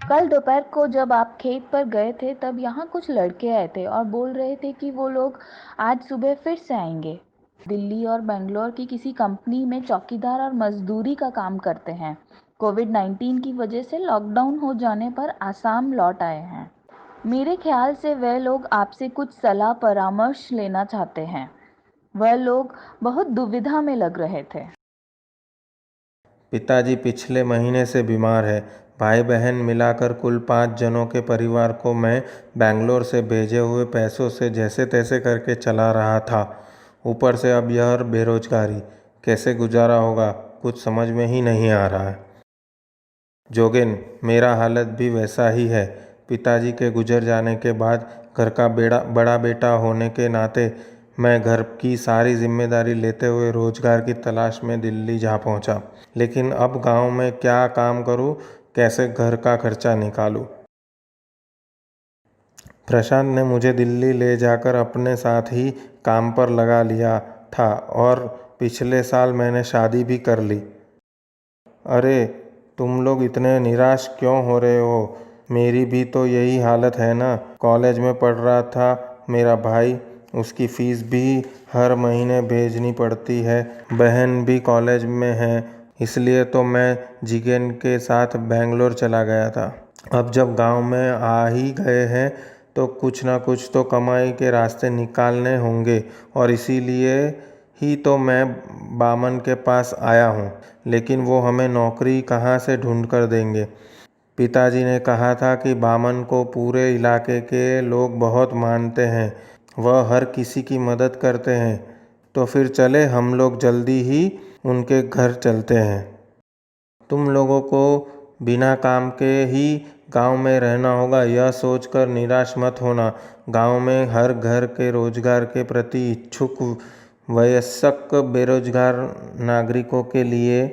कल दोपहर को जब आप खेत पर गए थे तब यहाँ कुछ लड़के आए थे और बोल रहे थे कि वो लोग आज सुबह फिर से आएंगे। दिल्ली और बेंगलोर की किसी कंपनी में चौकीदार और मजदूरी का काम करते हैं। कोविड-19 की वजह से लॉकडाउन हो जाने पर आसाम लौट आए हैं। मेरे ख्याल से वह लोग आपसे कुछ सलाह परामर्श लेना चाहते हैं। वह लोग बहुत दुविधा में लग रहे थे। पिताजी पिछले महीने से बीमार है। भाई बहन मिलाकर कुल 5 जनों के परिवार को मैं बैंगलोर से भेजे हुए पैसों से जैसे तैसे करके चला रहा था। ऊपर से अब यह बेरोजगारी, कैसे गुजारा होगा कुछ समझ में ही नहीं आ रहा है। जोगेन, मेरा हालत भी वैसा ही है। पिताजी के गुजर जाने के बाद घर का बड़ा बेटा होने के नाते मैं घर की सारी जिम्मेदारी लेते हुए रोजगार की तलाश में दिल्ली जा पहुंचा। लेकिन अब गांव में क्या काम करूं, कैसे घर का खर्चा निकालूं। प्रशांत ने मुझे दिल्ली ले जाकर अपने साथ ही काम पर लगा लिया था और पिछले साल मैंने शादी भी कर ली। अरे, तुम लोग इतने निराश क्यों हो रहे हो? मेरी भी तो यही हालत है ना। कॉलेज में पढ़ रहा था मेरा भाई, उसकी फीस भी हर महीने भेजनी पड़ती है। बहन भी कॉलेज में है, इसलिए तो मैं जिगेन के साथ बेंगलोर चला गया था। अब जब गांव में आ ही गए हैं तो कुछ ना कुछ तो कमाई के रास्ते निकालने होंगे और इसीलिए ही तो मैं बामन के पास आया हूँ। लेकिन वो हमें नौकरी कहाँ से ढूंढ कर देंगे? पिताजी ने कहा था कि बामन को पूरे इलाके के लोग बहुत मानते हैं, वह हर किसी की मदद करते हैं। तो फिर चले हम लोग जल्दी ही उनके घर चलते हैं। तुम लोगों को बिना काम के ही गांव में रहना होगा, यह सोचकर निराश मत होना। गांव में हर घर के रोजगार के प्रति इच्छुक वयस्क बेरोजगार नागरिकों के लिए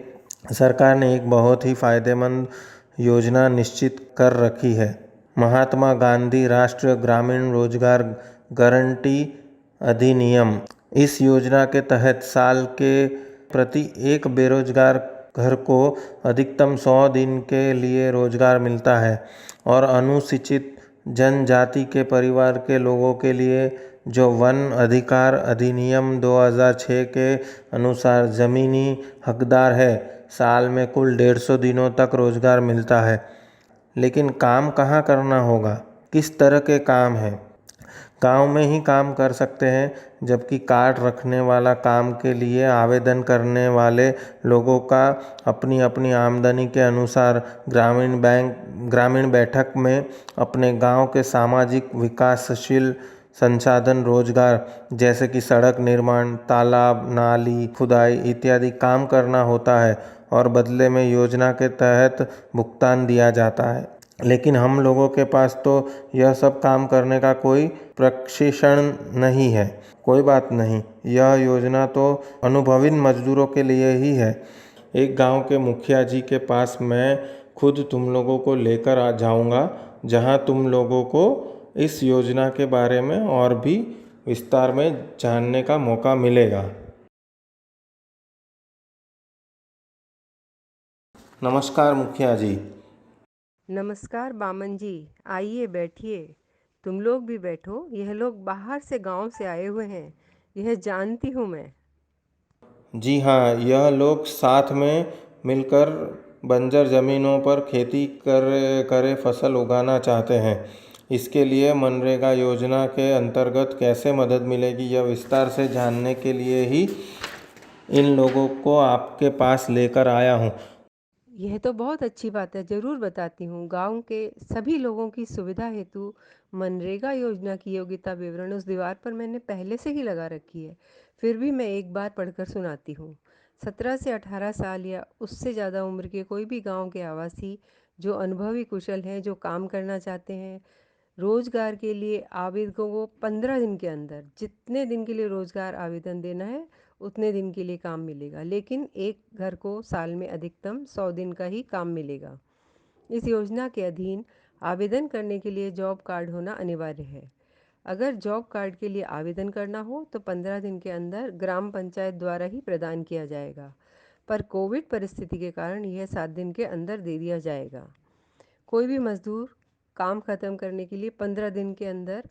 सरकार ने एक बहुत ही फायदेमंद योजना निश्चित कर रखी है। महात्मा गांधी राष्ट्रीय ग्रामीण रोजगार गारंटी अधिनियम। इस योजना के तहत साल के प्रति एक बेरोजगार घर को अधिकतम 100 दिन के लिए रोजगार मिलता है और अनुसूचित जनजाति के परिवार के लोगों के लिए जो वन अधिकार अधिनियम 2006 के अनुसार ज़मीनी हकदार है, साल में कुल 150 दिनों तक रोजगार मिलता है। लेकिन काम कहाँ करना होगा, किस तरह के काम हैं? गांव में ही काम कर सकते हैं, जबकि कार्ड रखने वाला काम के लिए आवेदन करने वाले लोगों का अपनी अपनी आमदनी के अनुसार ग्रामीण बैठक में अपने गांव के सामाजिक विकासशील संसाधन रोजगार जैसे कि सड़क निर्माण, तालाब, नाली खुदाई इत्यादि काम करना होता है और बदले में योजना के तहत भुगतान दिया जाता है। लेकिन हम लोगों के पास तो यह सब काम करने का कोई प्रशिक्षण नहीं है। कोई बात नहीं, यह योजना तो अनुभवी मजदूरों के लिए ही है। एक गांव के मुखिया जी के पास मैं खुद तुम लोगों को लेकर आ जाऊंगा, जहां तुम लोगों को इस योजना के बारे में और भी विस्तार में जानने का मौका मिलेगा। नमस्कार मुखिया जी। नमस्कार बामन जी, आइए बैठिए। तुम लोग भी बैठो। यह लोग बाहर से गांव से आए हुए हैं, यह जानती हूँ मैं। जी हाँ, यह लोग साथ में मिलकर बंजर ज़मीनों पर खेती करे फसल उगाना चाहते हैं। इसके लिए मनरेगा योजना के अंतर्गत कैसे मदद मिलेगी, यह विस्तार से जानने के लिए ही इन लोगों को आपके पास लेकर आया हूँ। यह तो बहुत अच्छी बात है, ज़रूर बताती हूँ। गांव के सभी लोगों की सुविधा हेतु मनरेगा योजना की योग्यता विवरण उस दीवार पर मैंने पहले से ही लगा रखी है। फिर भी मैं एक बार पढ़कर सुनाती हूँ। 17 से 18 साल या उससे ज़्यादा उम्र के कोई भी गांव के आवासी जो अनुभवी कुशल हैं, जो काम करना चाहते हैं, रोजगार के लिए आवेदकों को 15 दिन के अंदर जितने दिन के लिए रोजगार आवेदन देना है उतने दिन के लिए काम मिलेगा। लेकिन एक घर को साल में अधिकतम 100 दिन का ही काम मिलेगा। इस योजना के अधीन आवेदन करने के लिए जॉब कार्ड होना अनिवार्य है। अगर जॉब कार्ड के लिए आवेदन करना हो तो 15 दिन के अंदर ग्राम पंचायत द्वारा ही प्रदान किया जाएगा, पर कोविड परिस्थिति के कारण यह 7 दिन के अंदर दे दिया जाएगा। कोई भी मजदूर काम ख़त्म करने के लिए 15 दिन के अंदर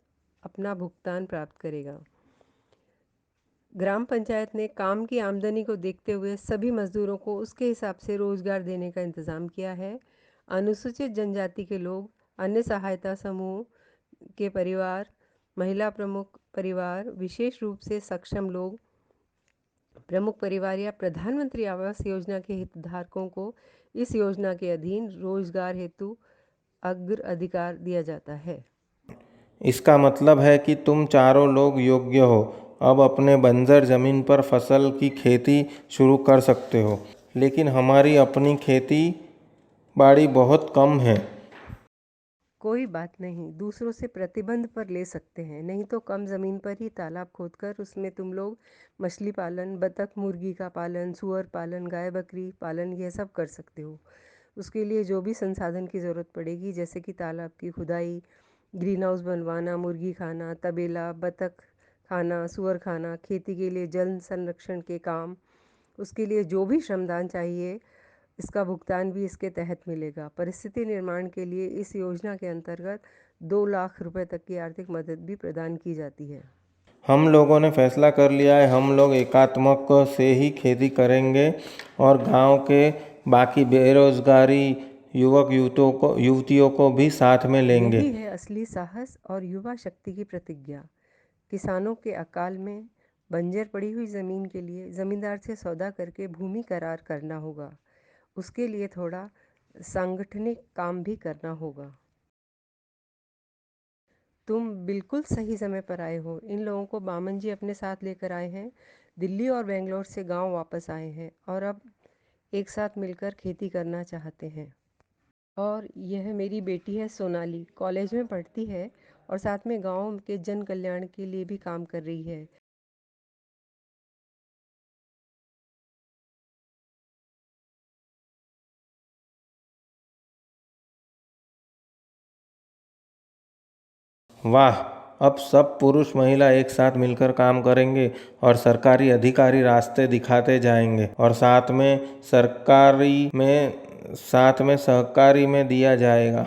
अपना भुगतान प्राप्त करेगा। ग्राम पंचायत ने काम की आमदनी को देखते हुए सभी मजदूरों को उसके हिसाब से रोजगार देने का इंतज़ाम किया है। अनुसूचित जनजाति के लोग, अन्य सहायता समूह के परिवार, महिला प्रमुख परिवार, विशेष रूप से सक्षम लोग, प्रमुख परिवार या प्रधानमंत्री आवास योजना के हितधारकों को इस योजना के अधीन रोजगार हेतु अग्र अधिकार दिया जाता है। इसका मतलब है कि तुम चारों लोग योग्य हो, अब अपने बंजर ज़मीन पर फसल की खेती शुरू कर सकते हो। लेकिन हमारी अपनी खेती बाड़ी बहुत कम है। कोई बात नहीं, दूसरों से प्रतिबंध पर ले सकते हैं, नहीं तो कम ज़मीन पर ही तालाब खोदकर उसमें तुम लोग मछली पालन, बतख मुर्गी का पालन, सुअर पालन, गाय बकरी पालन यह सब कर सकते हो। उसके लिए जो भी संसाधन की ज़रूरत पड़ेगी, जैसे कि तालाब की खुदाई, ग्रीन हाउस बनवाना, मुर्गी खाना, तबेला, बतख खाना, सुअर खाना, खेती के लिए जल संरक्षण के काम, उसके लिए जो भी श्रमदान चाहिए इसका भुगतान भी इसके तहत मिलेगा। परिस्थिति निर्माण के लिए इस योजना के अंतर्गत 2 लाख रुपए तक की आर्थिक मदद भी प्रदान की जाती है। हम लोगों ने फैसला कर लिया है, हम लोग एकात्मक से ही खेती करेंगे और गांव के बाकी बेरोजगारी युवतियों को भी साथ में लेंगे। यही है असली साहस और युवा शक्ति की प्रतिज्ञा। किसानों के अकाल में बंजर पड़ी हुई ज़मीन के लिए ज़मींदार से सौदा करके भूमि करार करना होगा। उसके लिए थोड़ा सांगठनिक काम भी करना होगा। तुम बिल्कुल सही समय पर आए हो। इन लोगों को बामन जी अपने साथ लेकर आए हैं। दिल्ली और बेंगलोर से गांव वापस आए हैं और अब एक साथ मिलकर खेती करना चाहते हैं। और यह मेरी बेटी है सोनाली, कॉलेज में पढ़ती है और साथ में गांव के जन कल्याण के लिए भी काम कर रही है। वाह, अब सब पुरुष महिला एक साथ मिलकर काम करेंगे और सरकारी अधिकारी रास्ते दिखाते जाएंगे और साथ में सहकारी में दिया जाएगा।